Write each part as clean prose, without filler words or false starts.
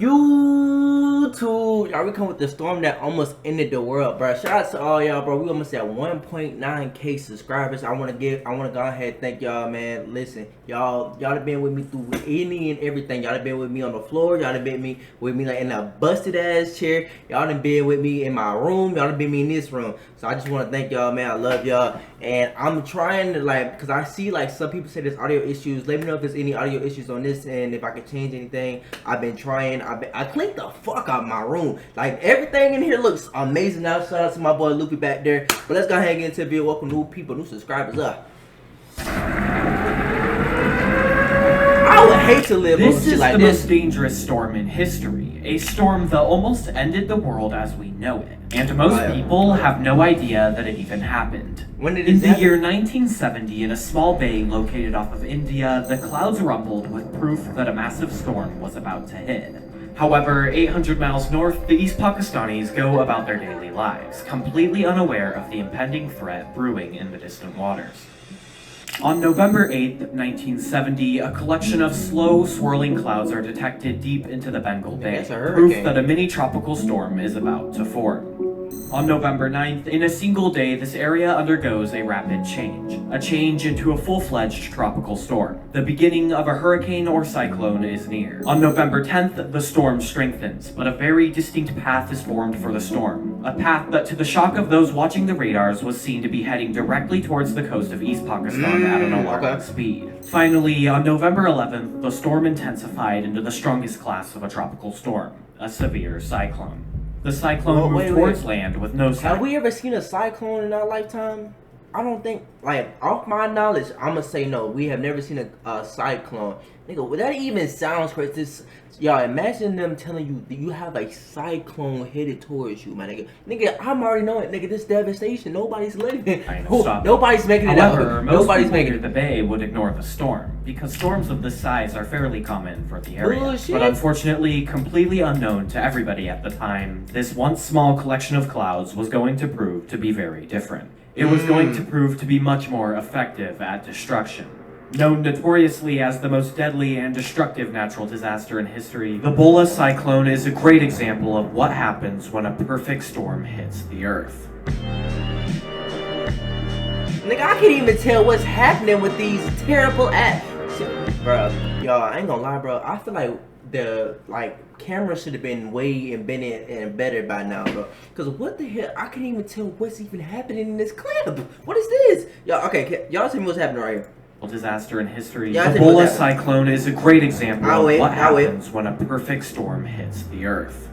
YouTube, y'all, we come with the storm that almost ended the world, bro. Shout out to all y'all, bro. We almost at 1.9k subscribers. I wanna go ahead and thank y'all, man. Listen, y'all have been with me through any and everything. Y'all have been with me on the floor. Y'all have been with me like in a busted ass chair. Y'all have been with me in my room. Y'all have been me in this room. So I just want to thank y'all, man. I love y'all, and I'm trying to because I see some people say there's audio issues. Let me know if there's any audio issues on this end, if I can change anything. I've been trying. I cleaned the fuck out my room. Everything in here looks amazing now. Shout out to my boy Luffy back there. But let's go ahead and get into the video. Welcome new people, new subscribers up. I would hate to live on shit like this. This is the most dangerous storm in history. A storm that almost ended the world as we know it. And most people have no idea that it even happened. When did it happen? In the year 1970, in a small bay located off of India, the clouds rumbled with proof that a massive storm was about to hit. However, 800 miles north, the East Pakistanis go about their daily lives, completely unaware of the impending threat brewing in the distant waters. On November 8, 1970, a collection of slow, swirling clouds are detected deep into the Bengal Bay, proof that a mini-tropical storm is about to form. On November 9th, in a single day, this area undergoes a rapid change. A change into a full-fledged tropical storm. The beginning of a hurricane or cyclone is near. On November 10th, the storm strengthens, but a very distinct path is formed for the storm. A path that, to the shock of those watching the radars, was seen to be heading directly towards the coast of East Pakistan at an alarming speed. Finally, on November 11th, the storm intensified into the strongest class of a tropical storm, a severe cyclone. The cyclone moved towards land with no sign. Have we ever seen a cyclone in our lifetime? I don't think, off my knowledge, I'm gonna say no. We have never seen a cyclone. Nigga, that even sounds crazy. Y'all, imagine them telling you that you have a cyclone headed towards you, my nigga. Nigga, I'm already knowing, nigga, this devastation. Nobody's living. Nobody's making it out. However, most people the bay would ignore the storm, because storms of this size are fairly common for the area. Bullshit. But unfortunately, completely unknown to everybody at the time, this once small collection of clouds was going to prove to be very different. It was going to prove to be much more effective at destruction. Known notoriously as the most deadly and destructive natural disaster in history, the Bola cyclone is a great example of what happens when a perfect storm hits the earth. Nigga, I can't even tell what's happening with these terrible bro, y'all, I ain't gonna lie, bro. I feel like the camera should have been way invented and better by now, bro. Cause what the hell? I can't even tell what's even happening in this clip. What is this? Y'all, okay, y'all tell me what's happening right here. Disaster in history. The Bola cyclone is a great example of what happens when a perfect storm hits the earth.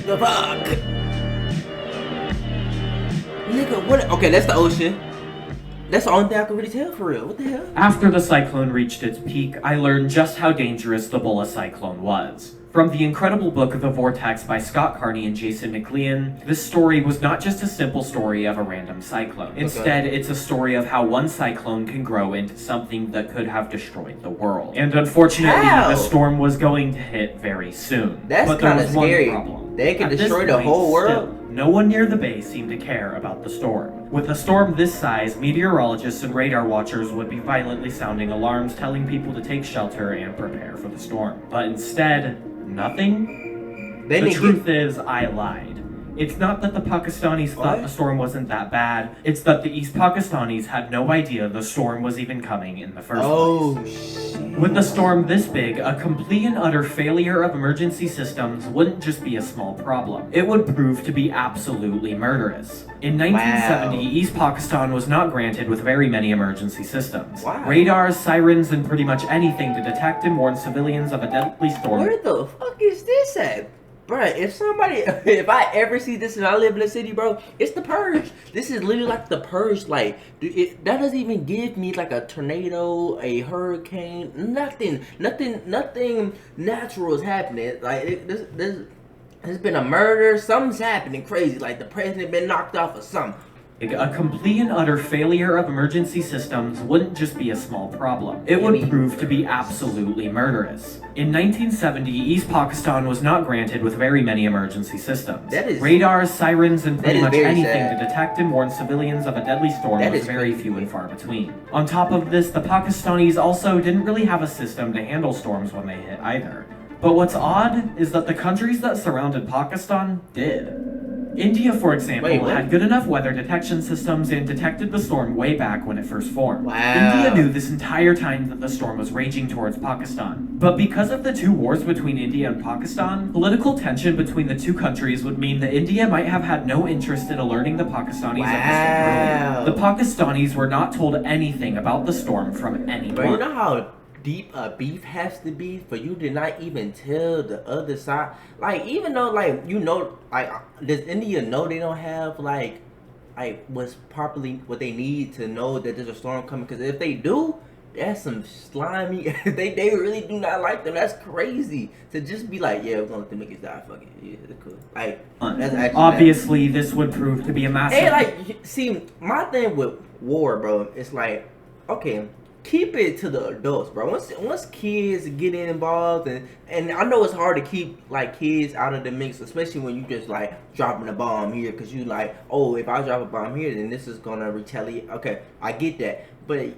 The fuck? Nigga, what? Okay, that's the ocean. That's the only thing I can really tell for real. What the hell? After the cyclone reached its peak, I learned just how dangerous the Bola cyclone was. From the incredible book The Vortex by Scott Carney and Jason McLean, this story was not just a simple story of a random cyclone. Instead, it's a story of how one cyclone can grow into something that could have destroyed the world. And unfortunately, the storm was going to hit very soon. That's kind of scary. Problem. They can destroy the whole world? Still, no one near the bay seemed to care about the storm. With a storm this size, meteorologists and radar watchers would be violently sounding alarms telling people to take shelter and prepare for the storm. But instead, nothing? The truth is, I lied. It's not that the Pakistanis thought the storm wasn't that bad, it's that the East Pakistanis had no idea the storm was even coming in the first place. Shit. With a storm this big, a complete and utter failure of emergency systems wouldn't just be a small problem. It would prove to be absolutely murderous. In 1970, East Pakistan was not granted with very many emergency systems. Radars, sirens, and pretty much anything to detect and warn civilians of a deadly storm. Where the fuck is this at? Bruh, if I ever see this and I live in a city, bro, it's the Purge. This is literally like the Purge. That doesn't even give me like a tornado, a hurricane, nothing natural is happening. There's been a murder, something's happening crazy. Like the president been knocked off or something. A complete and utter failure of emergency systems wouldn't just be a small problem. It would prove to be absolutely murderous. In 1970, East Pakistan was not granted with very many emergency systems. Radars, sirens, and pretty much anything to detect and warn civilians of a deadly storm was very few and far between. On top of this, the Pakistanis also didn't really have a system to handle storms when they hit either. But what's odd is that the countries that surrounded Pakistan did. India, for example, had good enough weather detection systems and detected the storm way back when it first formed. India knew this entire time that the storm was raging towards Pakistan. But because of the two wars between India and Pakistan, political tension between the two countries would mean that India might have had no interest in alerting the Pakistanis of the storm earlier. The Pakistanis were not told anything about the storm from anyone. But you know how deep a beef has to be for you to not even tell the other side? Like, even though, like, you know, like, does India know they don't have like what's properly what they need to know that there's a storm coming? Because if they do, that's some slimy. they really do not like them. That's crazy to just be like, yeah, we're gonna let them niggas die. Fuck it, yeah, that's cool. Like, that's actually obviously this would prove to be a massive. Hey, like, see, my thing with war, bro, it's like, okay, keep it to the adults, bro. Once kids get involved, and I know it's hard to keep like kids out of the mix, especially when you just like dropping a bomb here, because you like, oh, if I drop a bomb here, then this is gonna retaliate. Okay, I get that, but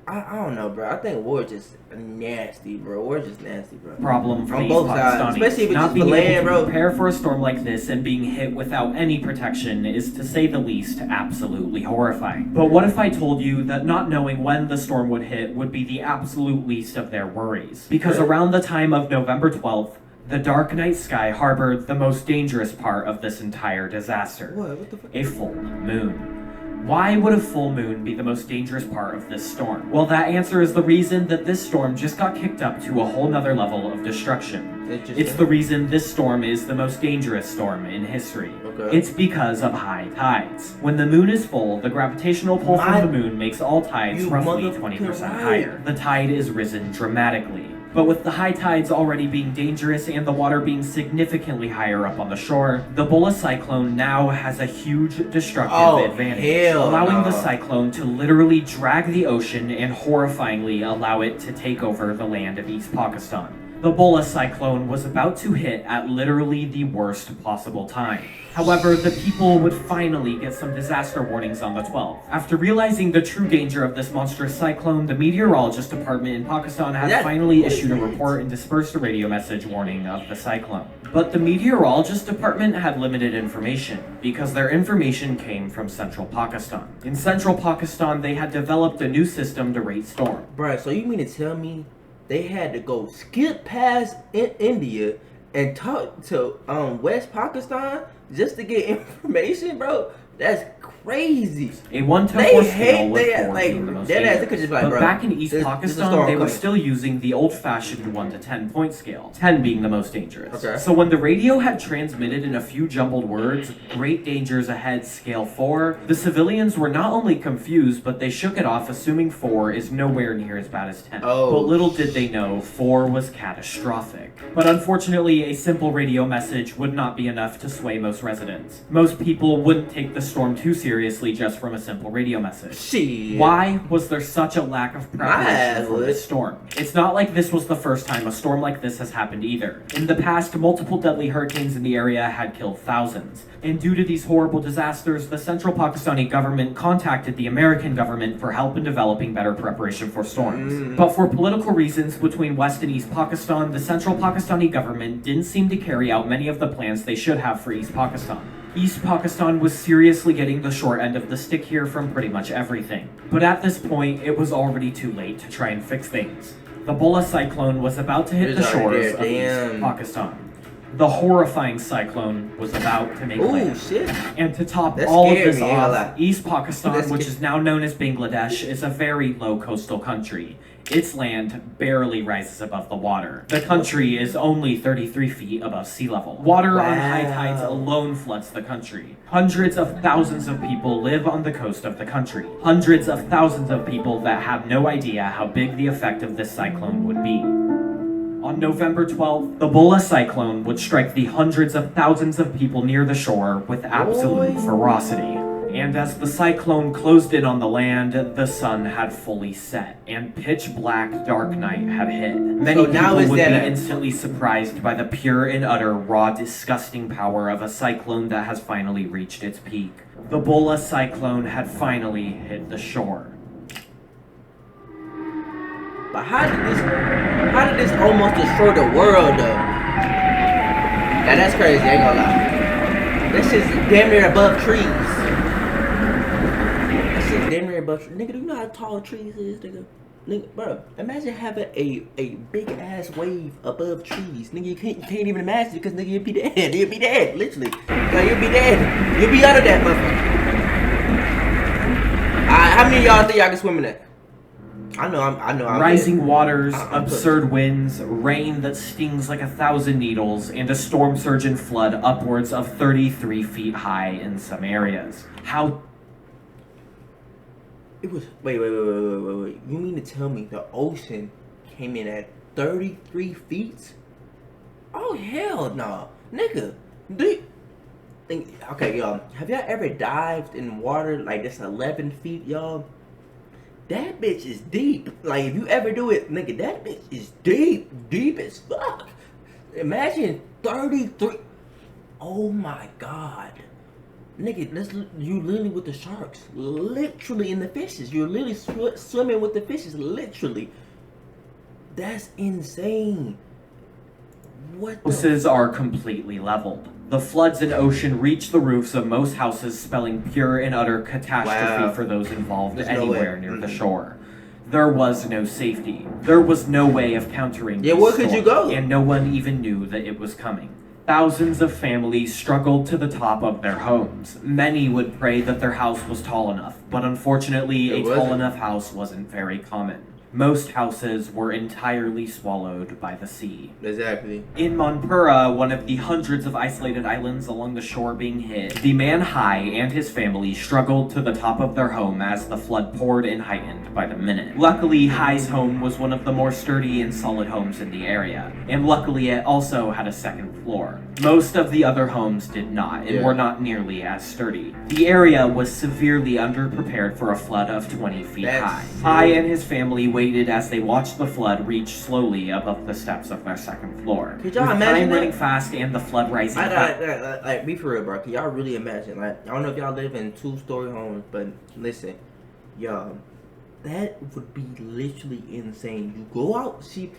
I don't know, bro. I think war is just nasty, bro. War is just nasty, bro. Problem for on these both sides, especially if it's not just being land, able to bro. prepare for a storm like this and being hit without any protection is, to say the least, absolutely horrifying. But what if I told you that not knowing when the storm would hit would be the absolute least of their worries? Because around the time of November 12th, the dark night sky harbored the most dangerous part of this entire disaster. What the fuck? A full moon. Why would a full moon be the most dangerous part of this storm? Well, that answer is the reason that this storm just got kicked up to a whole nother level of destruction. It's the reason this storm is the most dangerous storm in history. Okay. It's because of high tides. When the moon is full, the gravitational pull from the moon makes all tides roughly 20% higher. The tide is risen dramatically. But with the high tides already being dangerous and the water being significantly higher up on the shore, the Bola cyclone now has a huge destructive advantage, allowing the cyclone to literally drag the ocean and horrifyingly allow it to take over the land of East Pakistan. The Bola cyclone was about to hit at literally the worst possible time. However, the people would finally get some disaster warnings on the 12th. After realizing the true danger of this monstrous cyclone, the meteorologist department in Pakistan had finally issued a report and dispersed a radio message warning of the cyclone. But the meteorologist department had limited information, because their information came from central Pakistan. In central Pakistan, they had developed a new system to rate storm. Bruh, so you mean to tell me they had to go skip past India and talk to West Pakistan just to get information, bro? That's crazy. A 1 to 4 scale with 4 being the most dangerous. But back in East Pakistan, they were still using the old-fashioned 1 to 10 point scale, 10 being the most dangerous. Okay. So when the radio had transmitted in a few jumbled words, "Great dangers ahead, scale 4," the civilians were not only confused, but they shook it off, assuming 4 is nowhere near as bad as 10. Oh. But little did they know, 4 was catastrophic. But unfortunately, a simple radio message would not be enough to sway most residents. Most people wouldn't take the storm too seriously just from a simple radio message. Shit. Why was there such a lack of preparation for this storm? It's not like this was the first time a storm like this has happened either. In the past, multiple deadly hurricanes in the area had killed thousands. And due to these horrible disasters, the central Pakistani government contacted the American government for help in developing better preparation for storms. But for political reasons between West and East Pakistan, the central Pakistani government didn't seem to carry out many of the plans they should have for East Pakistan. East Pakistan was seriously getting the short end of the stick here from pretty much everything. But at this point, it was already too late to try and fix things. The Bola cyclone was about to hit the shores of East Pakistan. The horrifying cyclone was about to make land. Shit. And to top all of this off, East Pakistan, which is now known as Bangladesh, is a very low coastal country. Its land barely rises above the water. The country is only 33 feet above sea level. Water on high tides alone floods the country. Hundreds of thousands of people live on the coast of the country. Hundreds of thousands of people that have no idea how big the effect of this cyclone would be. On November 12th, the Bola cyclone would strike the hundreds of thousands of people near the shore with absolute ferocity. And as the cyclone closed in on the land, the sun had fully set, and pitch black dark night had hit. Many people would be instantly surprised by the pure and utter raw, disgusting power of a cyclone that has finally reached its peak. The Bola cyclone had finally hit the shore. But how did this almost destroy the world though? Now that's crazy, I ain't gonna lie. This is damn near above trees. This is damn near above trees. Nigga, do you know how tall trees is, nigga? Nigga, bro, imagine having a big ass wave above trees. Nigga, you can't even imagine it because nigga, you'll be dead. You'll be dead, literally. Yo, you'll be dead. You'll be out of that motherfucker. How many of y'all think y'all can swim in that? I know. Rising waters, absurd winds, rain that stings like 1,000 needles, and a storm surge and flood upwards of 33 feet high in some areas. How? It was. Wait. You mean to tell me the ocean came in at 33 feet? Oh hell no, nigga. Okay, y'all. Have y'all ever dived in water like this 11 feet, y'all? That bitch is deep. Like, if you ever do it, nigga, that bitch is deep. Deep as fuck. Imagine 33. Oh my god. Nigga, you literally with the sharks. Literally in the fishes. You're literally swimming with the fishes. Literally. That's insane. What the? Houses are completely leveled. The floods and ocean reach the roofs of most houses, spelling pure and utter catastrophe for those involved anywhere near the shore. There was no safety. There was no way of countering this where could you go? And no one even knew that it was coming. Thousands of families struggled to the top of their homes. Many would pray that their house was tall enough, but unfortunately, a tall enough house wasn't very common. Most houses were entirely swallowed by the sea. Exactly. In Monpura, one of the hundreds of isolated islands along the shore being hit, the man Hai and his family struggled to the top of their home as the flood poured and heightened by the minute. Luckily, Hai's home was one of the more sturdy and solid homes in the area, and luckily it also had a second floor. Most of the other homes did not, and were not nearly as sturdy. The area was severely underprepared for a flood of 20 feet high. Hai and his family waited as they watched the flood reach slowly above the steps of their second floor. Could y'all imagine time running fast and the flood rising fast. Like, be for real, bro. Can y'all really imagine? Like, I don't know if y'all live in 2-story homes, but listen, y'all, that would be literally insane. You go out, see.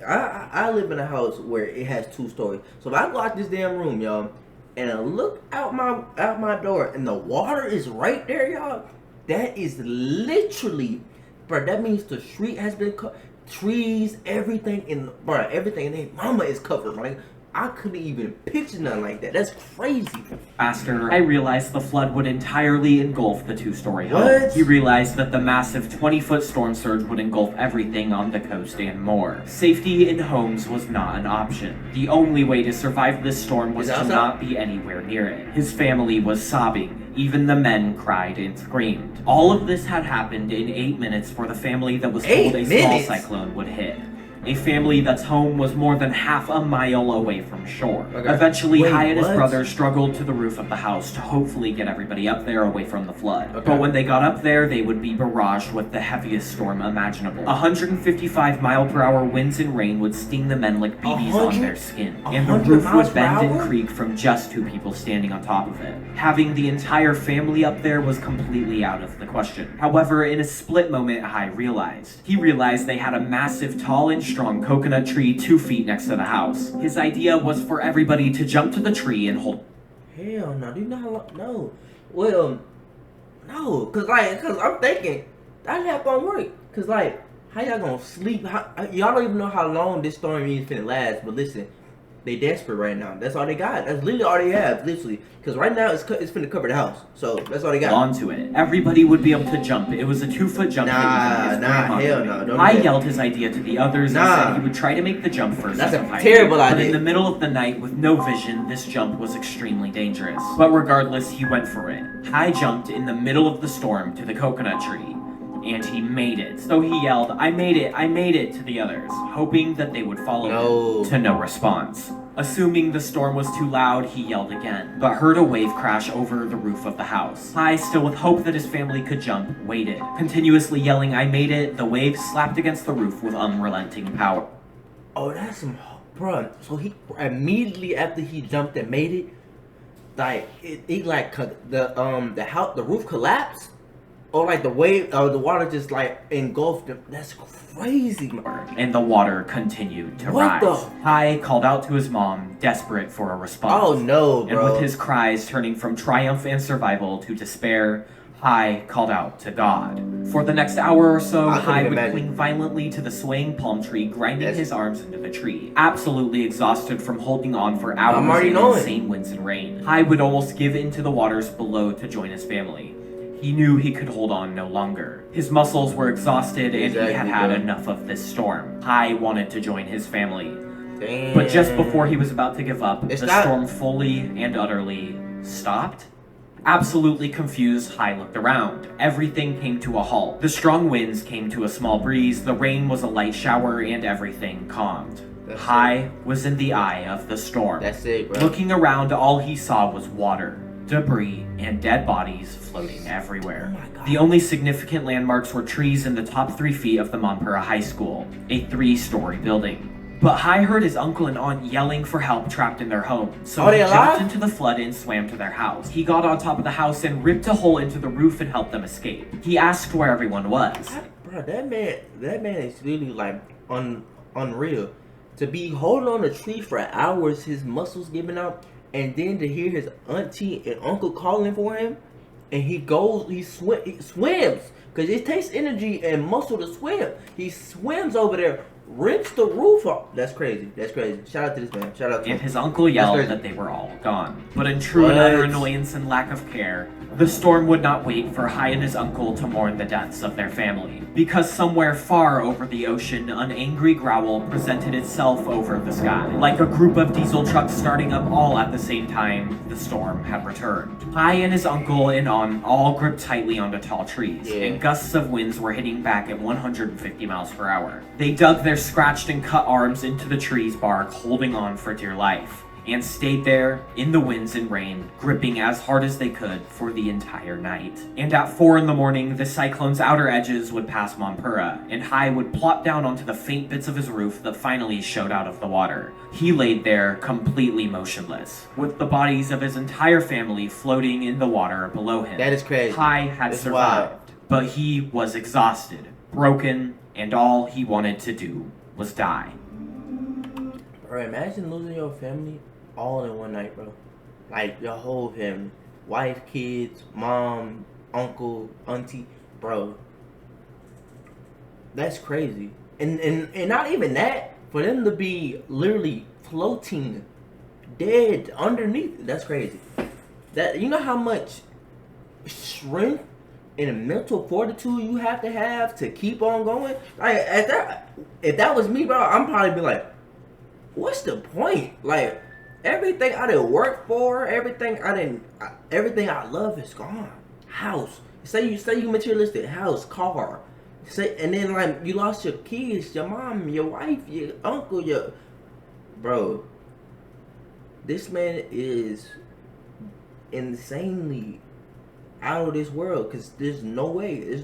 I live in a house where it has 2 stories. So if I go out this damn room, y'all, and I look out my door, and the water is right there, y'all, that is literally. Bro, that means the street has been cut. Trees, everything everything in their mama is covered. Like, I couldn't even picture nothing like that. That's crazy. Faster, I realized the flood would entirely engulf the 2-story home. He realized that the massive 20-foot storm surge would engulf everything on the coast and more. Safety in homes was not an option. The only way to survive this storm was to not be anywhere near it. His family was sobbing. Even the men cried and screamed. All of this had happened in 8 minutes for the family that was told a small cyclone would hit. A family that's home was more than half a mile away from shore. Eventually, Hai and his brother struggled to the roof of the house to hopefully get everybody up there away from the flood. But when they got up there, they would be barraged with the heaviest storm imaginable. 155-mile-per-hour winds and rain would sting the men like BBs on their skin. And the roof would bend and creak from just 2 people standing on top of it. Having the entire family up there was completely out of the question. However, in a split moment, Hai realized. He realized they had a massive, tall and strong coconut tree 2 feet next to the house. His idea was for everybody to jump to the tree and hold. Hell no, do you know how long? No. Well, no, cause I'm thinking that not gonna work. Cause like, how y'all gonna sleep? Y'all don't even know how long this storm is finna last. But listen, they desperate right now. That's all they got. That's literally all they have, literally. Because right now it's finna cover the house. So that's all they got. Onto it. Everybody would be able to jump. It was a 2-foot jump. Hell no. I yelled his idea to the others and said he would try to make the jump first. That's a terrible idea. But in the middle of the night with no vision, this jump was extremely dangerous. But regardless, he went for it. Hai jumped in the middle of the storm to the coconut tree. And he made it. So he yelled, I made it, to the others, hoping that they would follow him, to no response. Assuming the storm was too loud, he yelled again, but heard a wave crash over the roof of the house. Hai, still with hope that his family could jump, waited. Continuously yelling, "I made it," the wave slapped against the roof with unrelenting power. Oh, that's some, bro. So he immediately after he jumped and made it, like the house, the roof collapsed, or like the wave, the water just like engulfed him. That's crazy, man. And the water continued to What rise. Hai called out to his mom, desperate for a response. Oh no, bro. And with his cries turning from triumph and survival to despair, Hai called out to God. For the next hour or so, Hai would cling violently to the swaying palm tree, grinding his arms into the tree. Absolutely exhausted from holding on for hours in insane winds and rain, Hai would almost give in to the waters below to join his family. He knew he could hold on no longer. His muscles were exhausted and he had had enough of this storm. Hai wanted to join his family. Damn. But just before he was about to give up, the storm fully and utterly stopped. Absolutely confused, Hai looked around. Everything came to a halt. The strong winds came to a small breeze, the rain was a light shower, and everything calmed. Hai was in the eye of the storm. That's it, bro. Looking around, all he saw was water, debris, and dead bodies floating everywhere. Oh my God. The only significant landmarks were trees in the top 3 feet of the Manpura High School, a 3-story building. But Hai heard his uncle and aunt yelling for help trapped in their home, so he jumped into the flood and swam to their house. He got on top of the house and ripped a hole into the roof and helped them escape. He asked where everyone was. Bro, that man is really like unreal. To be holding on a tree for hours, his muscles giving out, and then to hear his auntie and uncle calling for him, and he swims, because it takes energy and muscle to swim. He swims over there, rips the roof off. That's crazy. That's crazy. Shout out to this man. Shout out to him. And his uncle yelled that they were all gone. But in true and utter annoyance and lack of care, the storm would not wait for Hai and his uncle to mourn the deaths of their family. Because somewhere far over the ocean, an angry growl presented itself over the sky. Like a group of diesel trucks starting up all at the same time, the storm had returned. Hai and his uncle and aunt all gripped tightly onto tall trees, and gusts of winds were hitting back at 150 miles per hour. They dug their scratched and cut arms into the tree's bark, holding on for dear life, and stayed there in the winds and rain, gripping as hard as they could for the entire night. And at 4 in the morning, the cyclone's outer edges would pass Manpura, and Hai would plop down onto the faint bits of his roof that finally showed out of the water. He laid there completely motionless, with the bodies of his entire family floating in the water below him. That is crazy. Hai had survived, but he was exhausted, broken, and all he wanted to do was die. Bro, imagine losing your family all in one night, bro. Like your whole family, wife, kids, mom, uncle, auntie, bro. That's crazy. And not even that, for them to be literally floating dead underneath. That's crazy. That, you know how much strength and mental fortitude you have to keep on going. Like if that was me, bro, I'm probably be like, what's the point? Like, everything I didn't work for, everything I love is gone. House. Say you materialistic. House, car. And then like you lost your kids, your mom, your wife, your uncle, bro. This man is insanely out of this world, because there's no way.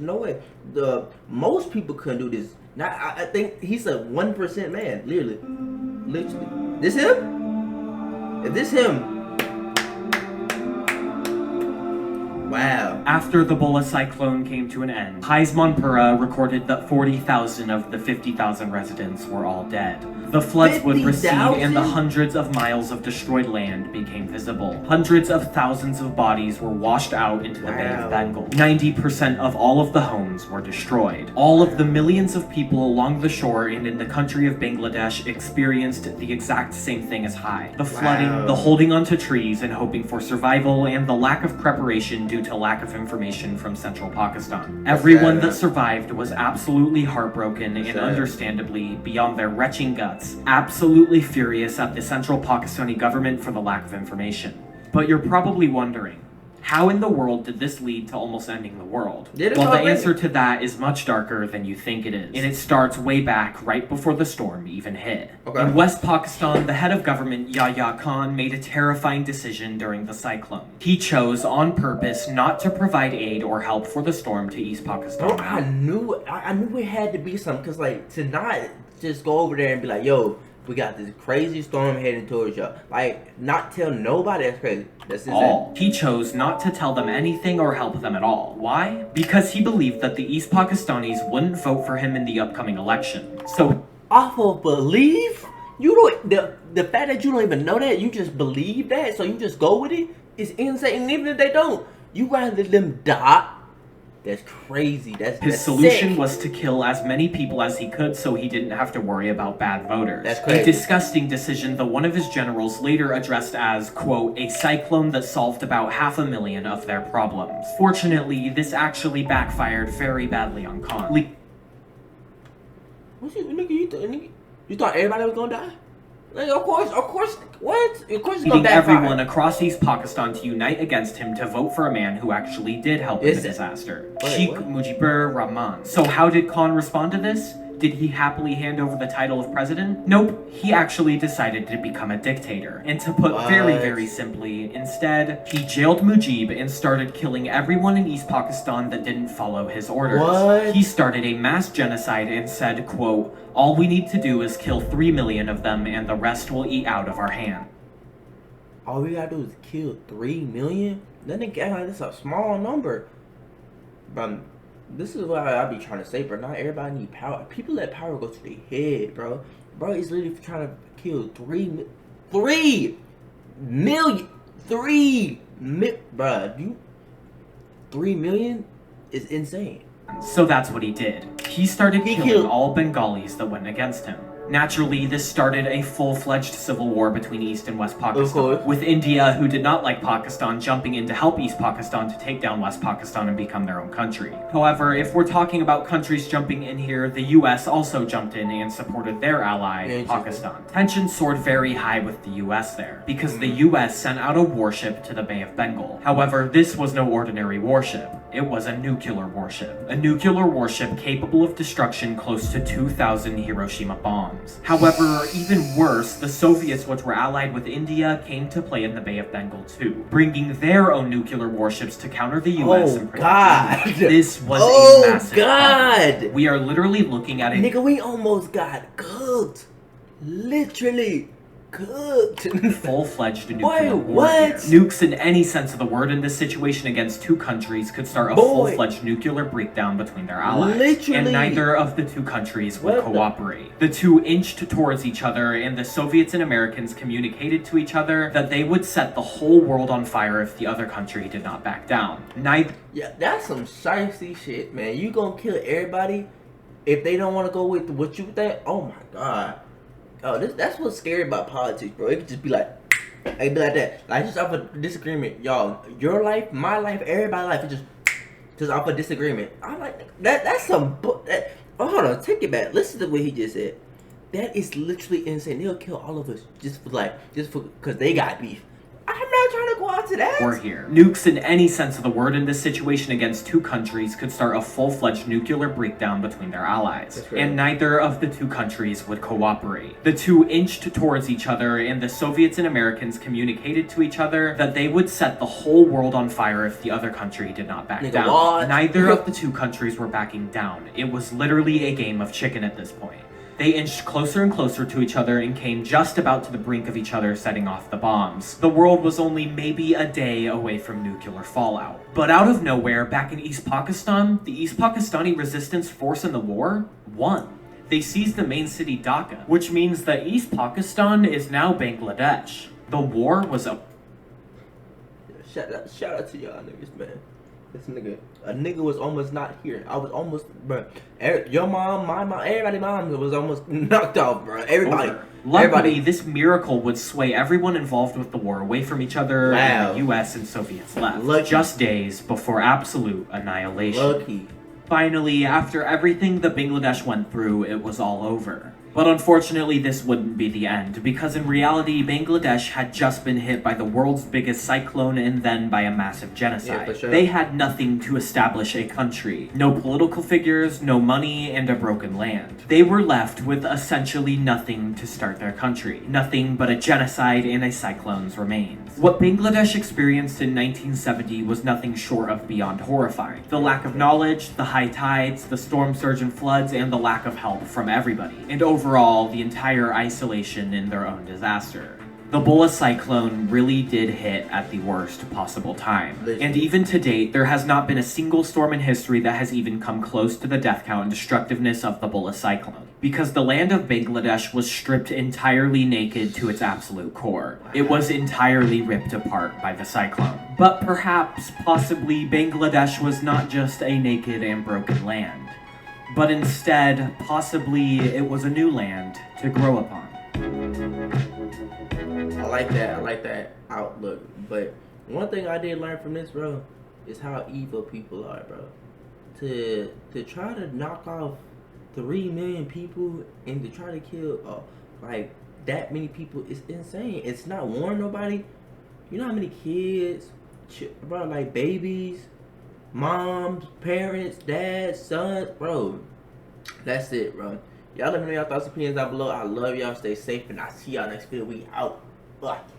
Most people couldn't do this. I think he's a 1% man, literally. This him? If this him, wow. After the Bola cyclone came to an end, Hai's Manpura recorded that 40,000 of the 50,000 residents were all dead. The floods would recede and the hundreds of miles of destroyed land became visible. Hundreds of thousands of bodies were washed out into the Bay of Bengal. 90% of all of the homes were destroyed. All of the millions of people along the shore and in the country of Bangladesh experienced the exact same thing as Hai. The flooding, the holding onto trees and hoping for survival, and the lack of preparation due to lack of information from central Pakistan. Everyone that survived was absolutely heartbroken and understandably, beyond their retching guts, absolutely furious at the central Pakistani government for the lack of information. But you're probably wondering, How in the world did this lead to almost ending the world? Did it Well, the already? answer to that is much darker than you think it is. And it starts way back, right before the storm even hit. Okay. In West Pakistan, the head of government, Yahya Khan, made a terrifying decision during the cyclone. He chose, on purpose, not to provide aid or help for the storm to East Pakistan. Bro, I knew it had to be something, because, like, to not just go over there and be like, yo, we got this crazy storm heading towards y'all. Like, not tell nobody that's crazy. That's All. He chose not to tell them anything or help them at all. Why? Because he believed that the East Pakistanis wouldn't vote for him in the upcoming election. So, off of belief? You don't, the fact that you don't even know that, you just believe that, so you just go with it, is insane. And even if they don't, you rather them die. That's crazy. That's solution sick. was to kill as many people as he could so he didn't have to worry about bad voters. That's crazy. A disgusting decision that one of his generals later addressed as, quote, a cyclone that solved about 500,000 of their problems. Fortunately, this actually backfired very badly on Khan. What's you, nigga, you thought everybody was gonna die? Like, of course, what? Of course it's gonna Leading backfire. everyone across East Pakistan to unite against him to vote for a man who actually did help in the disaster. Wait, Sheikh what? Mujibur Rahman. So how did Khan respond to this? Did he happily hand over the title of president? Nope. He actually decided to become a dictator. And to put very, very simply, instead, he jailed Mujib and started killing everyone in East Pakistan that didn't follow his orders. What? He started a mass genocide and said, quote, all we need to do is kill 3 million of them and the rest will eat out of our hand. All we gotta do is kill 3 million? That nigga act like that's a small number. But this is what I be trying to say, bro. Not everybody need power. People let power go to their head, bro. Bro, he's literally trying to kill 3 million. Bro, 3 million is insane. So that's what he did. He started He killing killed- all Bengalis that went against him. Naturally, this started a full-fledged civil war between East and West Pakistan, course. with India, who did not like Pakistan, jumping in to help East Pakistan to take down West Pakistan and become their own country. However, if we're talking about countries jumping in here, the US also jumped in and supported their ally, Interesting. Pakistan. Tensions soared very high with the US there, because the US sent out a warship to the Bay of Bengal. However, this was no ordinary warship. It was a nuclear warship. A nuclear warship capable of destruction close to 2,000 Hiroshima bombs. However, even worse, the Soviets, which were allied with India, came to play in the Bay of Bengal too, bringing their own nuclear warships to counter the US and protect God. India. This was Oh, a massive God. problem. We are literally looking at a Nigga, we almost got cooked. Literally cooked. full-fledged nuclear Boy, war here. what? Nukes in any sense of the word in this situation against two countries could start a Boy. full-fledged nuclear breakdown between their allies. Literally. And neither of the two countries would What the- cooperate. The two inched towards each other, and the Soviets and Americans communicated to each other that they would set the whole world on fire if the other country did not back down. Neither Yeah, that's some shiesty shit, man. You gonna kill everybody if they don't want to go with what you think? Oh my God. Oh, that's what's scary about politics, bro. It could just be like, it could be like that. Like, just off a disagreement. Y'all, your life, my life, everybody's life, it just off a disagreement. I'm like, that's some, oh, hold on, take it back. Listen to what he just said. That is literally insane. They'll kill all of us just for, because they got beef. I'm not trying to go out to that. We're here. Nukes in any sense of the word in this situation against two countries could start a full-fledged nuclear breakdown between their allies. That's right. And neither of the two countries would cooperate. The two inched towards each other, and the Soviets and Americans communicated to each other that they would set the whole world on fire if the other country did not back Nigga, down. what? Neither of the two countries were backing down. It was literally a game of chicken at this point. They inched closer and closer to each other and came just about to the brink of each other, setting off the bombs. The world was only maybe a day away from nuclear fallout. But out of nowhere, back in East Pakistan, the East Pakistani resistance force in the war won. They seized the main city Dhaka, which means that East Pakistan is now Bangladesh. The war was a Shout out to y'all niggas, man. This a nigga was almost not here. I was almost, bro. Your mom, my mom, everybody's mom was almost knocked off, bro. Everybody. over. Luckily, Everybody. this miracle would sway everyone involved with the war away from each other, Wow. and the US and Soviets left. Lucky. Just days before absolute annihilation. Lucky. Finally, after everything that Bangladesh went through, it was all over. But unfortunately, this wouldn't be the end, because in reality, Bangladesh had just been hit by the world's biggest cyclone and then by a massive genocide. Yeah, for sure. They had nothing to establish a country. No political figures, no money, and a broken land. They were left with essentially nothing to start their country. Nothing but a genocide and a cyclone's remains. What Bangladesh experienced in 1970 was nothing short of beyond horrifying. The lack of knowledge, the high tides, the storm surge and floods, and the lack of help from everybody. And overall, the entire isolation in their own disaster. The Bula cyclone really did hit at the worst possible time. And even to date, there has not been a single storm in history that has even come close to the death count and destructiveness of the Bula cyclone. Because the land of Bangladesh was stripped entirely naked to its absolute core. It was entirely ripped apart by the cyclone. But perhaps, possibly, Bangladesh was not just a naked and broken land. But instead, possibly, it was a new land to grow upon. I like that outlook. But one thing I did learn from this, bro, is how evil people are, bro. To try to knock off 3 million people and to try to kill like that many people is insane. It's not warning nobody. You know how many kids, bro, like babies, moms, parents, dads, sons, bro. That's it, bro. Y'all let me know y'all thoughts and opinions down below. I love y'all. Stay safe, and I'll see y'all next video. We out. Bye.